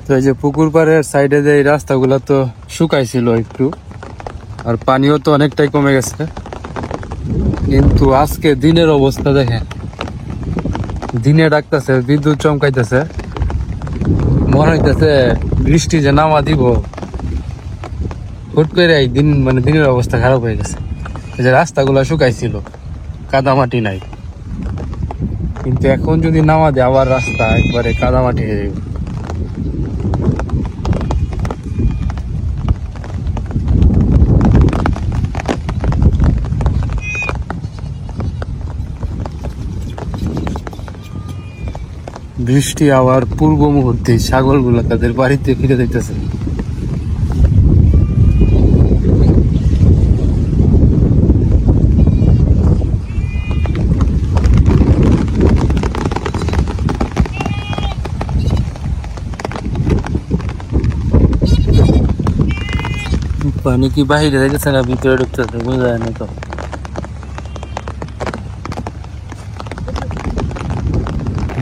তো এই যে পুকুর পাড়ের সাইডে যে এই রাস্তাগুলো তো শুকাইছিল একটু, আর পানিও তো অনেকটাই কমে গেছে, কিন্তু আজকে দিনের অবস্থা দেখেন। দিনে ডাকতেছে, বিদ্যুৎ চমকাইতেছে, মনে হইতেছে বৃষ্টি যে নামা দিব। হুট করে এই দিন মানে দিনের অবস্থা খারাপ হয়ে গেছে। এই যে রাস্তাগুলো শুকাইছিল, কাদামাটি নাই, কিন্তু এখন যদি নামা দেয় আবার রাস্তা একবারে কাদামাটি হয়ে যাবে। বৃষ্টি আবার পূর্ব মুহূর্তে ছাগলগুলো তাদের বাড়িতে ফিরে যাইতেছে। পানি কি বাহিরে যাইতেছে না ভিতরে ঢুকতেছে বোঝা যায় না তো।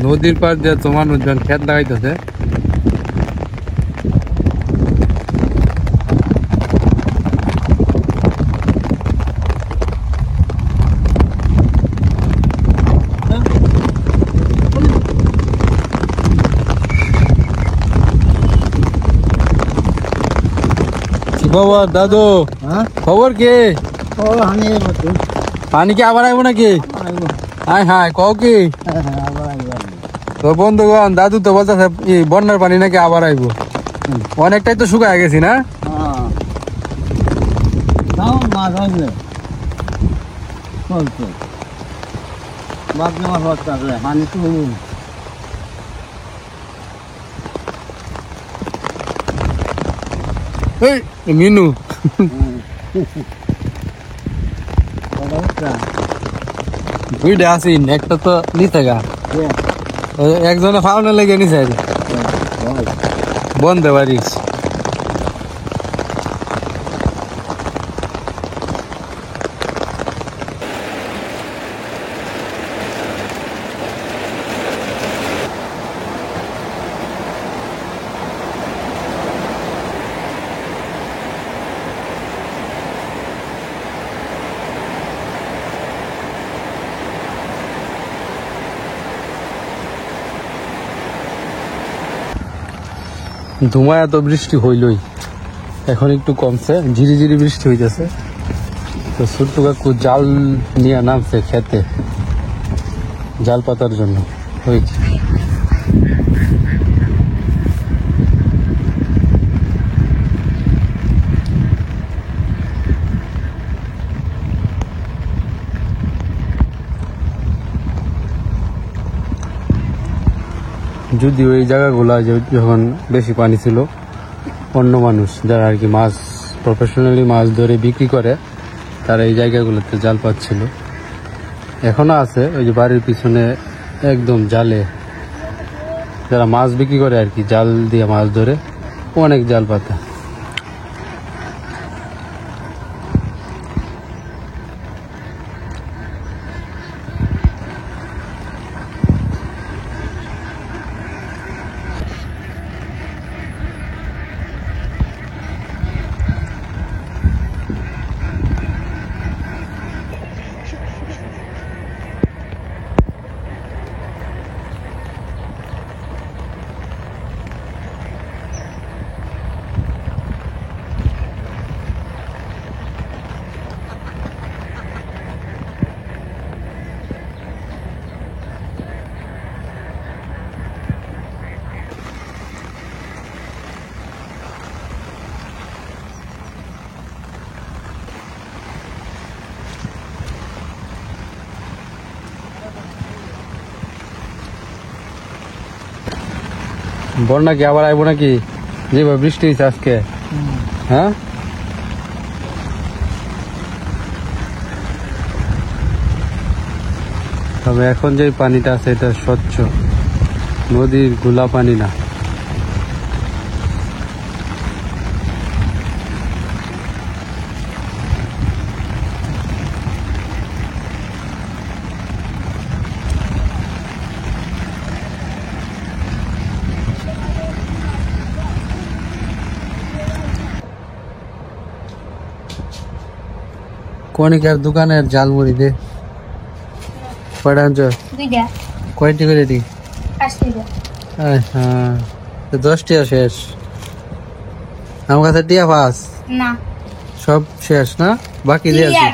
নদীর পাড় দিয়ে তো মানুষজন খেত লাগাইতেছে। বাবা দাদু খবর কে? পানি কি আবার আইব নাকি? হ্যাঁ হ্যাঁ কও কি? তো বন্ধুগণ, দাদু তো বলতেছে বন্যার পানি নাকি আবার আইব। অনেকটাই তো শুকায় গেছি না? মিনু দুইটা আছি, একটা তো নিতে গা একজনে ফাউনে লেগে নিছে বন্ধে পারিস। ধুমায় তো বৃষ্টি হইলই, এখন একটু কমছে, ঝিরি ঝিরি বৃষ্টি হইতেছে। তো ছোট্ট কাকু জাল নিয়ে নামছে খেতে, জাল পাতার জন্য হয়েছে। যদিও এই জায়গাগুলো যখন বেশি পানি ছিল, অন্য মানুষ যারা আর কি মাছ প্রফেশনালি মাছ ধরে বিক্রি করে, তারা এই জায়গাগুলোতে জাল পাচ্ছিল। এখনো আছে, ওই যে বাড়ির পিছনে একদম জালে যারা মাছ বিক্রি করে আর কি, জাল দিয়ে মাছ ধরে, অনেক জাল পাতা। বন্যা কি আবার আইব নাকি? যেভাবে বৃষ্টি হয়েছে আজকে, হ্যাঁ তবে এখন যে পানিটা আছে এটা স্বচ্ছ, নদীর ঘোলা পানি না। কণিকার দোকানের ঝালমুড়ি দে কয়টা আনছ দুইটা কয়টি করে দি 5 টাকা হ্যাঁ তো 10 টাকা শেষ আমার কাছে টিয়া পাস না সব শেষ না বাকি দিয়ে আছে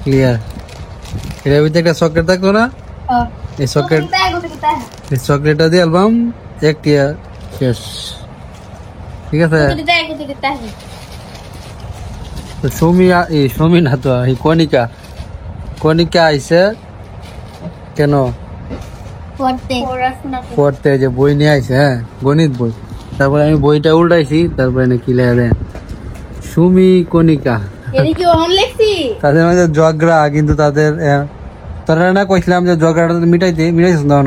ক্লিয়ার এর ভিতরে একটা সকেট থাকতো না এই সকেট এই সকেটটা দিয়ে অ্যালবাম এক টিয়া শেষ ঠিক আছে তো সৌমি না তো এই কণিকা আইছে কেন পড়তে যে বই নিয়ে আইছে হ্যাঁ গণিত বই তারপরে আমি বইটা উল্টাইছি তারপরে কি লেখা দেন সুমি কণিকা তাদের মধ্যে ঝগড়া কিন্তু তাদের তোরা না কইছিলাম যে ঝগড়াটা মিটাইছিস না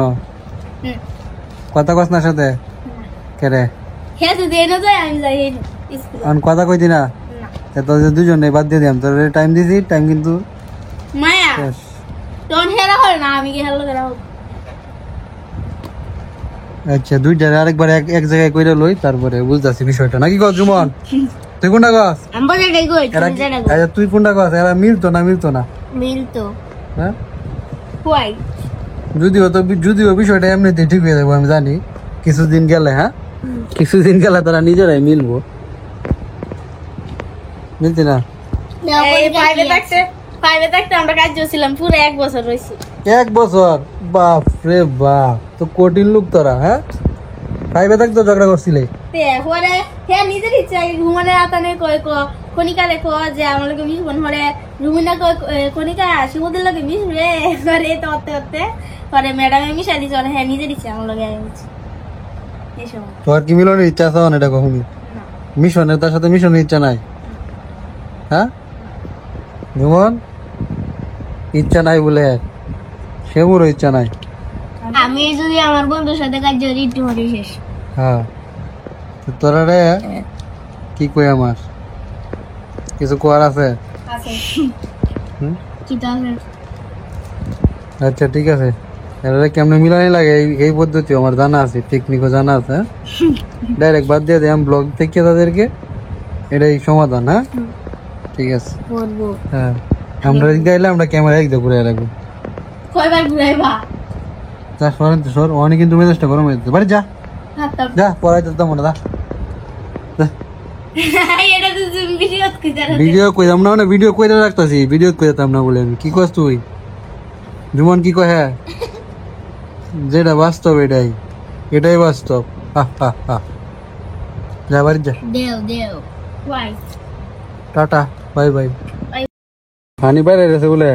কথা কস না সাথে কেরে কথা কইতি না তোদের দুজনে বাদ দিয়ে দিলাম তোর টাইম দিছি টাইম কিন্তু আচ্ছা দুইটারে আরেকবার এক জায়গায় কইরা লই তারপরে বুঝতাছি বিষয়টা নাকি কস জুমন তুই কোনটা কস আচ্ছা তুই কোনটা কস এরা মিলতো না হ্যাঁ যদিও বিষয়টা এমনিতে ঠিক হয়ে যাবো আমি জানি কিছুদিন গেলে হ্যাঁ কিছুদিন গেলে তারা নিজেরাই মিলবো মিলতি না এক বছর বাপ রে বাপ তো কঠিন লোক তোরা হ্যাঁ ফাইভে থাকতো ঝগড়া করছিলে কণিকা লেখো যে আমার লোকে মিশবো হরে রুমিনা কণিকা শিবুদের লোকে মিশবে করে তো অতে পরে ম্যাডামে মিশাই দিচ্ছে হ্যাঁ নিজে দিচ্ছে আমার লোকে তোর কি মিলনের ইচ্ছা আছে এটা কখনই মিশনের তার সাথে মিশনের ইচ্ছা নাই হ্যাঁ জুমন ইচ্ছা নাই বলে সেবুরও ইচ্ছা নাই আমি যদি আমার বন্ধুর সাথে কাজ করি একটু হরে শেষ হ্যাঁ তোরা রে কি কই আমার কিছু কোয়ার আছে আচ্ছা ঠিক আছে এরা কেমনে মিলানি লাগে এই পদ্ধতি আমার জানা আছে টেকনিকও জানা আছে ডাইরেক্ট বাদ দিয়ে দিলাম ব্লগ থেকে তাদেরকে এটাই সমাধান হ্যাঁ ঠিক আছে হ্যাঁ আমরা গাইলে আমরা ক্যামেরা একদম ঘুরে রাখবো যা সরেন তো সর অনেক কিন্তু মেজাজটা গরম হয়ে যেতে বাড়ি যা পড়াই তো মনে দা ভিডিও কইতাম না মানে ভিডিও কইতে রাখতাছি ভিডিও কইতাম না বলে আমি কি কস তুই জুমন কি কয় হ্যাঁ যেটা বাস্তব এটাই বাস্তব যা বাড়ি যা টাটা বাই বাই পানি বাইরে গেছে বলে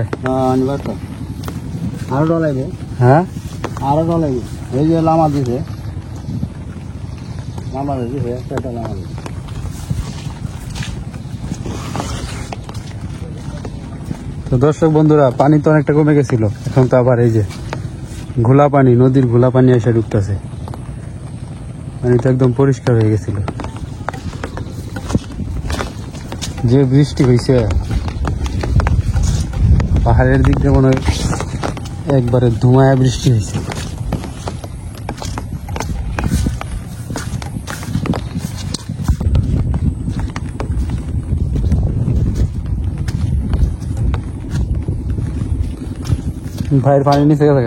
আরো ডলাইবে হ্যাঁ আরো ডলাইবে এই যে লামা দিছে একটা লামা দিছে তো দর্শক বন্ধুরা পানি তো অনেকটা কমে গেছিল এখন তো আবার এই যে ঘোলা পানি নদীর ঘোলা পানি এসে ঢুকতেছে পানি তো একদম পরিষ্কার হয়ে গেছিল যে বৃষ্টি হয়েছে পাহাড়ের দিক দিয়ে মনে হয় একবারে ধুমায়া বৃষ্টি হয়েছে ভাইয়ের পানি নিচে গেছে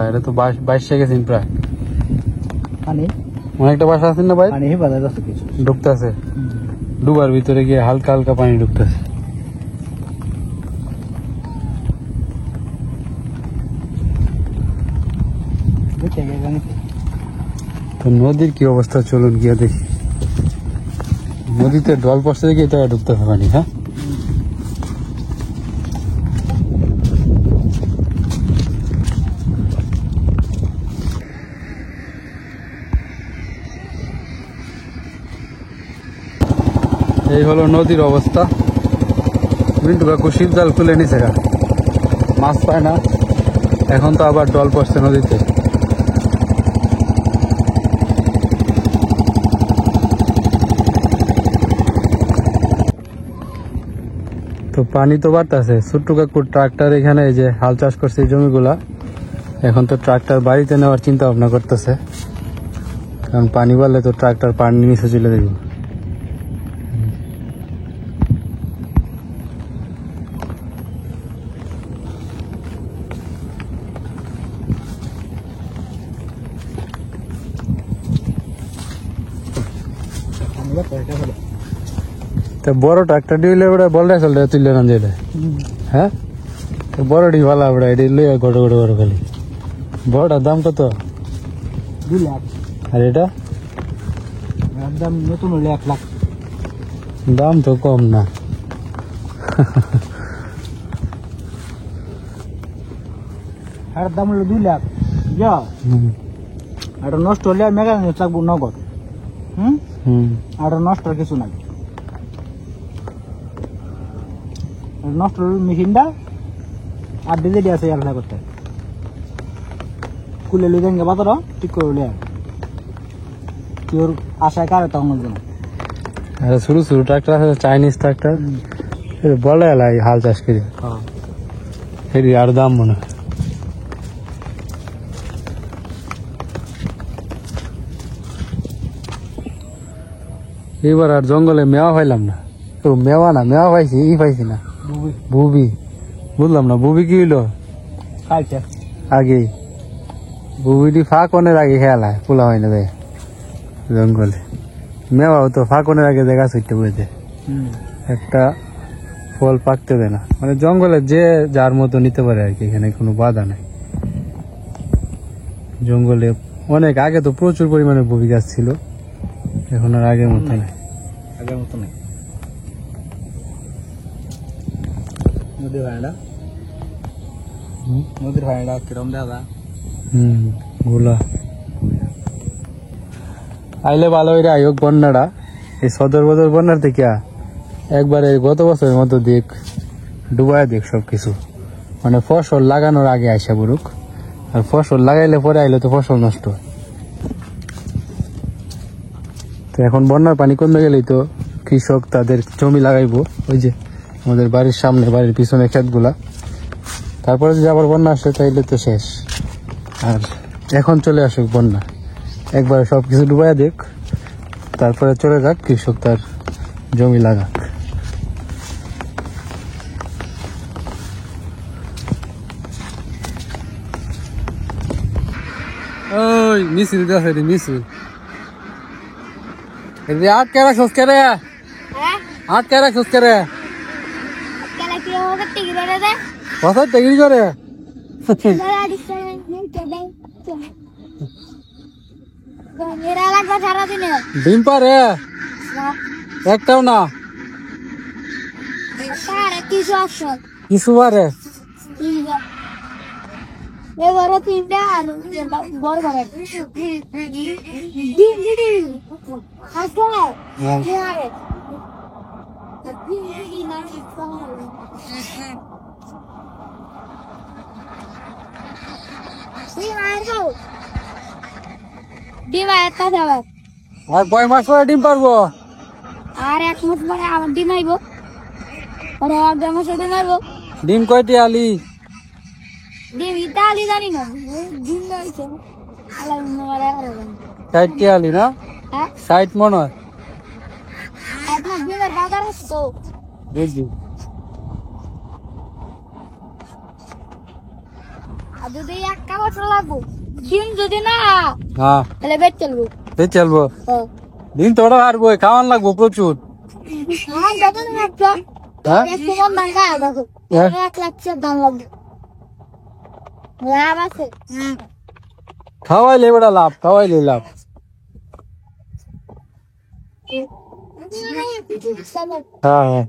এটা তো 22 গেছেন প্রায় পানি অনেকটা বাসা আছেন না ভাই পানি বাজার আছে কিছু ঢুকতেছে ডুবার ভিতরে গিয়ে হালকা হালকা পানি ঢুকতেছে তো নদীর কি অবস্থা চলুন গিয়ে দেখি নদীতে ঢল পড়ছে দেখি এটা ঢুকতেছে পানি হ্যাঁ এই হলো নদীর অবস্থা মিন্টু কাকু শীত জাল খুলে নিছে মাছ পায় না এখন তো আবার ডল পড়ছে নদীতে তো পানি তো বাড়তেছে ছোট্ট কাকুর ট্রাক্টর এখানে এই যে হাল চাষ করছে এই জমিগুলা এখন তো ট্রাক্টর বাড়িতে নেওয়ার চিন্তা ভাবনা করতেছে কারণ পানি বাড়লে তো ট্রাক্টর পানি নিচে চলে যাবে তো বড় ট্রাক্টর দিলে ওটা বলটা চলতে তুললে না যেটা হ্যাঁ তো বড়টি ভালো ওটা এটি লই গড় গড় গড় খালি বড়টার দাম কত 2 লাখ আর এটা একদম নতুন হলে 1 লাখ দাম তো কম না আর দাম হলো 2 লাখ যা আর নষ্ট হলে মেকানিক লাগবো নগদ আর নষ্ট কিছু নাই নষ্ট মেশিনটা আর ডিজেডি আছে আলাদা করতে কুলে লই যাঙ্গে বাজার ঠিক করে লই তোর আশায় কারে তখন জন্য আরে শুরু শুরু ট্রাক্টর আছে চাইনিজ ট্রাক্টর বলে এলাই হাল চাষ করে এর আর দাম মনে হয় এবার আর জঙ্গলে মেওয়া পাইলাম না তো মেওয়া না মেওয়া পাইছি পাইছি না বুবি বুঝলাম না বুবি কি হইলো খাইছে আগে বুবিটি ফাঁকনের আগে খেয়ালায় পোলা হয় না দেয় জঙ্গলে মেওয়াও তো ফাঁকনের আগে দেখা ছুটতে বুঝতে একটা ফল পাকতে দেয় না মানে জঙ্গলে যে যার মতো নিতে পারে আর কি এখানে কোনো বাধা নাই জঙ্গলে অনেক আগে তো প্রচুর পরিমাণে বুবি গাছ ছিল এখন আর আগের মতো নাই আগের মতো নাই নদীর ভাইটা কিরম দাদা গোলা আইলে ভালো হইরে আয়োগ বন্যাটা এই সদর বদর বন্যার থেকে একবারে গত বছরের মতো দেখ ডুবাই দেখ সবকিছু মানে ফসল লাগানোর আগে আইসা বুড়ুক আর ফসল লাগাইলে পরে আইলে তো ফসল নষ্ট হয় তো এখন বন্যার পানি কমে গেলেই তো কৃষক তাদের জমি লাগাইবো ওই যে আমাদের বাড়ির সামনে বাড়ির পিছনে ক্ষেতগুলা তারপরে যদি আবার বন্যা আসে তাইলে তো শেষ আর এখন চলে আসুক বন্যা একবারে সবকিছু ডুবাই দেখ তারপরে চলে যাক কৃষক তার জমি লাগাক ওই মিছিল আছে রে মিছিল এদি আটকে রাখছস কে রে আটকে রাখছস কে রে কত টিগরি করে ডিম পারে একটাও না কিছু পারে এবারে তিনটা আর বড় বড় ডিম ডিম আসলে ডিম একটা যাবে আর কয় মাস পরে ডিম পারবো আর 1 মাস পরে আবার ডিম আইব পরে আর 2 মাস ডিম আইব ডিম কয়টি আলি ডিম ইতালি জানি না ডিম আইছে আলা মরে আর 60টি আলি না হ্যাঁ 60 মন হয় আপনার ডিমের বাজার তো বুঝছি আর যদি 1 বছর লাগবো ডিম যদি না হ্যাঁ তাহলে বেচ চলবো বেচ চলবো ডিম তো ওরা হারবো খাওয়ান লাগবো প্রচুর হ্যাঁ যত দিন একটা হ্যাঁ একটু কম দাম খাওয়া দেখো 1 লাখ দাম লাগবে লাভ আছে খাওয়াইলে বড় লাভ খাওয়াইলে লাভ হ্যাঁ হ্যাঁ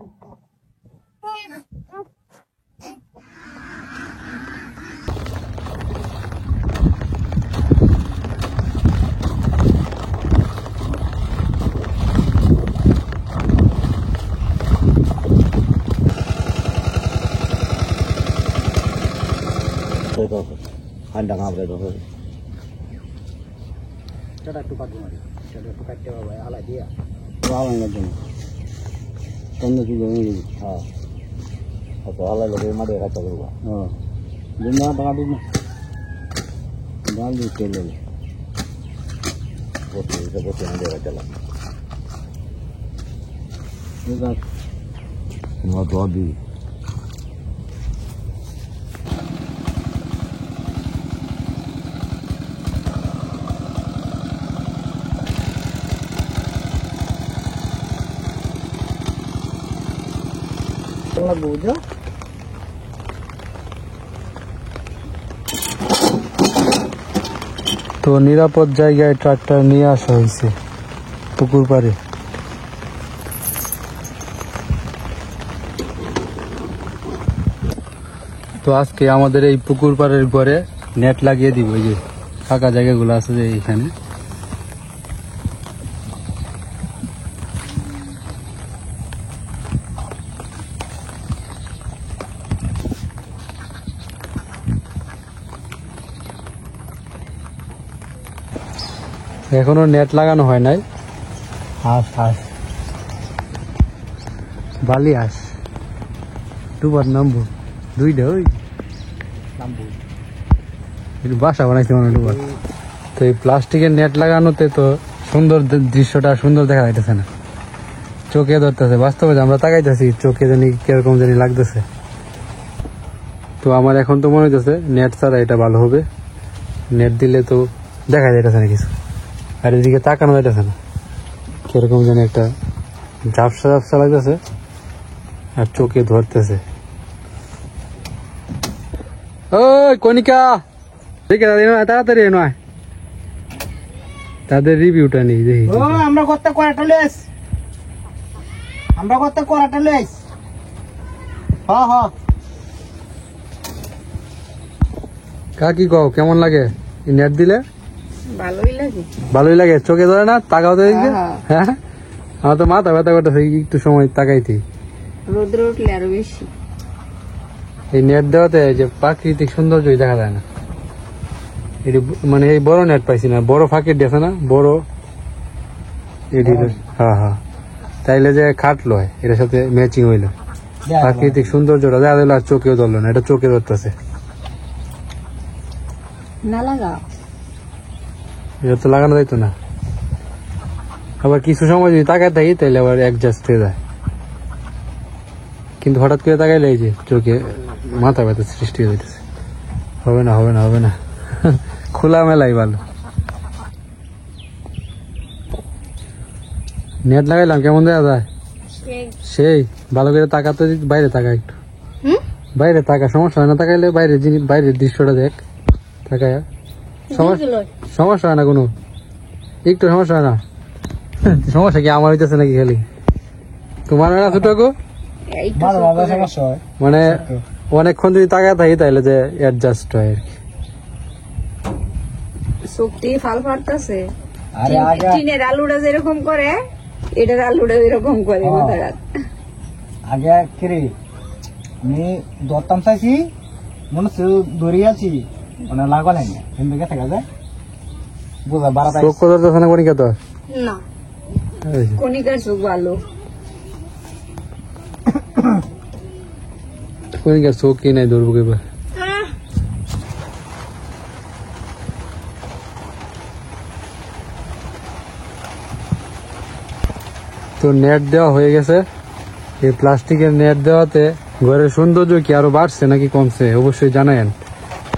ঠান্ডা কামড়ে ধরে সেটা একটু কাটবো না সেটা একটু কাটতে হবে আলাই দিয়া আলাইনের জন্য তোমরা কি জমি হ্যাঁ আচ্ছা আলাই লোকের মাঠে কাটা করবো হ্যাঁ দিন না টাকা দিন না ডাল দিয়ে তেল নেবে বসে এটা বসে আমাদের কাটালা দোয়া দিই লাগবে বুঝছো? তো নিরাপদ জায়গায় ট্রাক্টর নিয়ে আসা হয়েছে পুকুর পাড়ে। তো আজকে আমাদের এই পুকুর পাড়ের ঘরে নেট লাগিয়ে দিব, এই যে ফাঁকা জায়গাগুলো আছে যে এইখানে। এখনো নেট লাগানো হয় নাই। হাঁস হাঁস বালি হাঁস ডুবার নামবো দুইটা, ওই একটু বাসা বানাইছে মানে ডুবার। তো এই প্লাস্টিকের নেট লাগানোতে তো সুন্দর দৃশ্যটা সুন্দর দেখা যাইতেছে না, চোখে ধরতেছে। বাস্তবে আমরা তাকাইতেছি, চোখে জানি কিরকম জানি লাগতেছে। তো আমার এখন তো মনে হইতেছে নেট ছাড়া এটা ভালো হবে। নেট দিলে তো দেখা যাইতেছে না কিছু, আর এদিকে তাকানো যাইতেছে না, কিরকম জানি একটা ঝাপসা ঝাপসা লাগতেছে আর চোখে ধরতেছে। ওই কণিকা দেখে তাড়াতাড়ি নয়, তাদের রিভিউটা নেই দেখি। আমরা করতে করাটা লেস, আমরা করতে করাটা লেস। হ্যাঁ হ্যাঁ কাকি কও কেমন লাগে নেট দিলে? ভালোই লাগে। ভালোই লাগে, চোখে ধরে না, তাকাও তো দেখি। হ্যাঁ আমার তো মাথা ব্যথা করতেছে একটু সময় তাকাইতে। রোদ্র উঠলে আরো বেশি। এই নেট দেওয়াতে যে প্রাকৃতিক সৌন্দর্যই দেখা যায় না। এটি মানে এই বড় নেট পাইছি না, বড় ফাঁকির দিয়েছে না, বড় এটি। হ্যাঁ হ্যাঁ তাইলে যে খাটলো এটার সাথে ম্যাচিং হইলো, প্রাকৃতিক সৌন্দর্যটা দেখা দিল আর চোখেও ধরলো না, এটা চোখে ধরতেছে। না লাগাও, এটা তো লাগানো যাইতো না। আবার কিছু সময় যদি তাকায় থাকি তাহলে আবার অ্যাডজাস্ট হয়ে যায়, কিন্তু হঠাৎ করে তাকাইলে এই যে চোখে মাথা ব্যথা সৃষ্টি হয়ে যাইতেছে। হবে না হবে না হবে না, খোলা মেলাই ভালো। নেট লাগাইলাম কেমন দেখা যায়? সেই ভালো করে তাকাতে, বাইরে তাকা একটু, বাইরে তাকা, সমস্যা হয় না তাকাইলে। বাইরে বাইরের দৃশ্যটা দেখ তাকায়, সমস্যা হয় না কোনো, একটু সমস্যা হয় না। সমস্যা কি আমার হইতেছে নাকি খালি তোমার? হয় না ছোটকু? সমস্যা হয় মানে অনেকক্ষণ যদি তাকায় থাকি তাহলে যে অ্যাডজাস্ট হয় আর কি। শক্তি ফাল ফাটতেছে। আরে আগে টিনের আলুটা যেরকম করে এটার আলুটা এরকম করে মাথাটা। আগে কিরে আমি দরতাম চাইছি, মনে হচ্ছে দৌড়িয়ে আছি, মানে লাগা নাই না, কিন্তু গেছে গেছে বোঝা বাড়াতে চোখ ধরতেছে না কণিকা তো? না কণিকার চোখ ভালো। কণিকার চোখ কি নাই ধরবো এবার? তো নেট দেওয়া হয়ে গেছে। এই প্লাস্টিকের নেট দেওয়াতে ঘরের সৌন্দর্য কি আরো বাড়ছে নাকি কমছে অবশ্যই জানায়েন।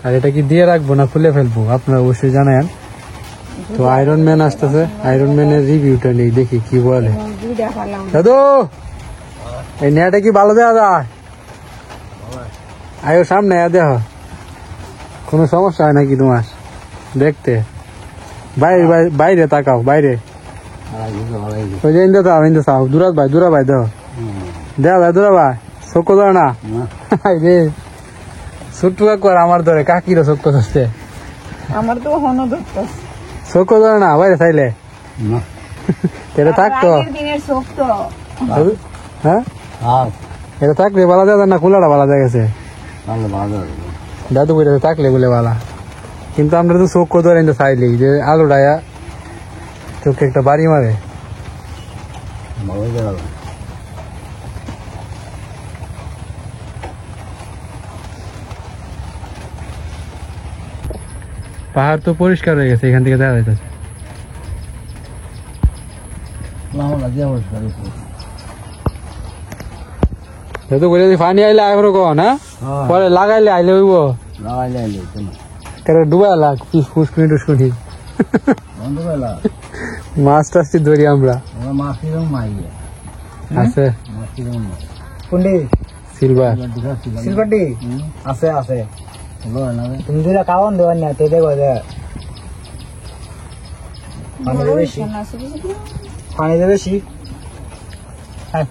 আর এটা কি দিয়ে রাখবো না খুলে ফেলবো আপনারা অবশ্যই জানায়েন। তো আয়রন ম্যান আসতেছে, আয়রন ম্যানের রিভিউটা নেই, দেখি কি বলে। দাদু এই নেটে কি ভালো দেওয়া যায়? আয়ো সামনে দেখো, কোনো সমস্যা হয় নাকি তোমার দেখতে? বাইরে বাইরে তাকাও, বাইরে ওই যে ইন্দো তাও, ইন্দো তাও, দূরা ভাই দেখো, দেখা যায় দূরা ভাই চোখ ধরে না রে, ছোট্ট কাকু আর আমার ধরে, কাকিরও চোখ ধরছে, আমার তো হনো ধরতেছে চোখ ধরে না বাইরে চাইলে এটা থাকতো। দিনের চোখ তো হ্যাঁ এটা থাকলে বালা দেওয়া না, খোলাটা বালা দেখা গেছে দাদু বইটা থাকলে বলে বালা। কিন্তু আমরা তো চোখ ধরে চাইলেই যে আলুটা চোখে একটা বাড়ি মারে। পাহাড় তো পরিষ্কার হয়ে গেছে, এখান থেকে দেখা যাইতেছে। যেহেতু বলে পানি আইলে আগে কো না, পরে লাগাইলে আইলে হইব, ডুবাই লাগ ফুসকুনি টুসকুনি মাছ টাছ ধরি আমরা। আছে সিলভার সিলভারটি আছে আছে তুমি দুটা কাউন দেওয়ার না তো দেখো যে পানি দেবে বেশি পানি দেবে বেশি হ্যাঁ